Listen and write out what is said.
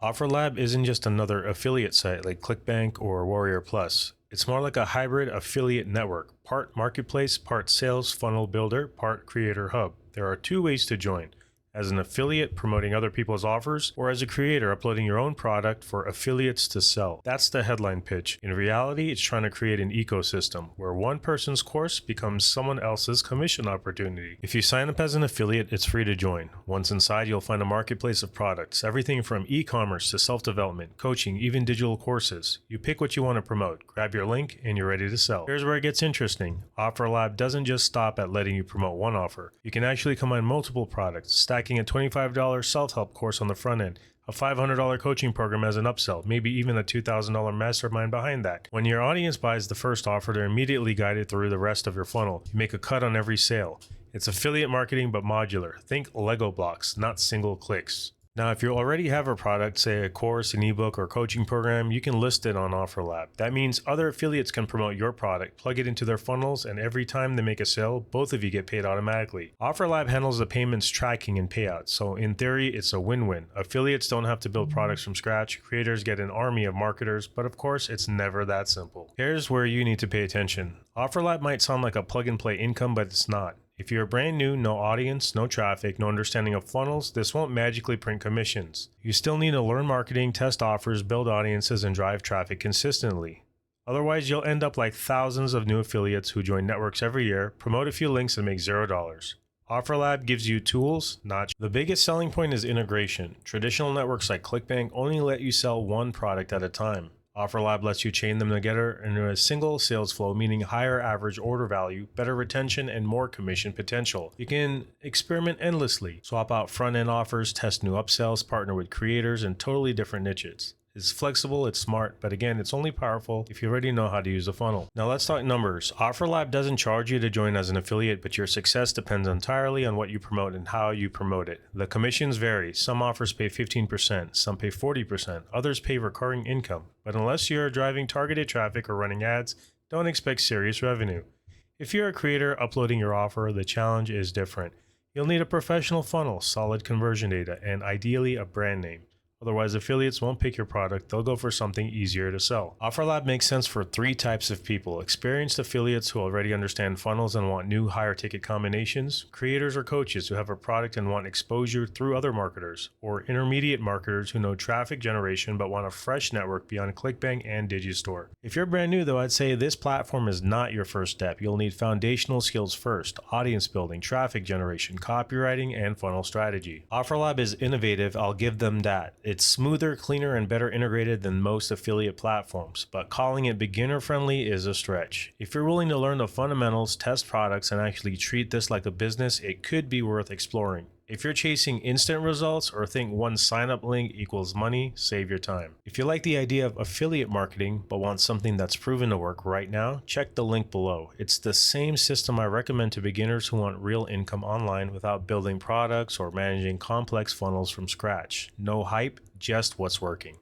OfferLab isn't just another affiliate site like ClickBank or Warrior Plus. It's more like a hybrid affiliate network, part marketplace, part sales funnel builder, part creator hub. There are two ways to join: as an affiliate promoting other people's offers, or as a creator uploading your own product for affiliates to sell. That's the headline pitch. In reality, it's trying to create an ecosystem where one person's course becomes someone else's commission opportunity. If you sign up as an affiliate, it's free to join. Once inside, you'll find a marketplace of products, everything from e-commerce to self-development, coaching, even digital courses. You pick what you want to promote, grab your link, and you're ready to sell. Here's where it gets interesting. OfferLab doesn't just stop at letting you promote one offer. You can actually combine multiple products, stacking a $25 self-help course on the front end, a $500 coaching program as an upsell, maybe even a $2,000 mastermind behind that. When your audience buys the first offer, they're immediately guided through the rest of your funnel. You make a cut on every sale. It's affiliate marketing but modular. Think Lego blocks, not single clicks. Now, if you already have a product, say a course, an ebook, or coaching program, you can list it on OfferLab. That means other affiliates can promote your product, plug it into their funnels, and every time they make a sale, both of you get paid automatically. OfferLab handles the payments tracking and payouts, so in theory, it's a win-win. Affiliates don't have to build products from scratch, creators get an army of marketers, but of course, it's never that simple. Here's where you need to pay attention. OfferLab might sound like a plug-and-play income, but it's not. If you're brand new, no audience, no traffic, no understanding of funnels, this won't magically print commissions. You still need to learn marketing, test offers, build audiences, and drive traffic consistently. Otherwise, you'll end up like thousands of new affiliates who join networks every year, promote a few links, and make $0. OfferLab gives you tools, not. The biggest selling point is integration. Traditional networks like ClickBank only let you sell one product at a time. OfferLab lets you chain them together into a single sales flow, meaning higher average order value, better retention, and more commission potential. You can experiment endlessly, swap out front-end offers, test new upsells, partner with creators in totally different niches. It's flexible, it's smart, but again, it's only powerful if you already know how to use a funnel. Now let's talk numbers. OfferLab doesn't charge you to join as an affiliate, but your success depends entirely on what you promote and how you promote it. The commissions vary. Some offers pay 15%, some pay 40%, others pay recurring income. But unless you're driving targeted traffic or running ads, don't expect serious revenue. If you're a creator uploading your offer, the challenge is different. You'll need a professional funnel, solid conversion data, and ideally a brand name. Otherwise, affiliates won't pick your product, they'll go for something easier to sell. OfferLab makes sense for three types of people: experienced affiliates who already understand funnels and want new higher ticket combinations, creators or coaches who have a product and want exposure through other marketers, or intermediate marketers who know traffic generation but want a fresh network beyond ClickBank and Digistore. If you're brand new though, I'd say this platform is not your first step. You'll need foundational skills first: audience building, traffic generation, copywriting, and funnel strategy. OfferLab is innovative, I'll give them that. It's smoother, cleaner, and better integrated than most affiliate platforms, but calling it beginner-friendly is a stretch. If you're willing to learn the fundamentals, test products, and actually treat this like a business, it could be worth exploring. If you're chasing instant results or think one sign-up link equals money, save your time. If you like the idea of affiliate marketing but want something that's proven to work right now, check the link below. It's the same system I recommend to beginners who want real income online without building products or managing complex funnels from scratch. No hype, just what's working.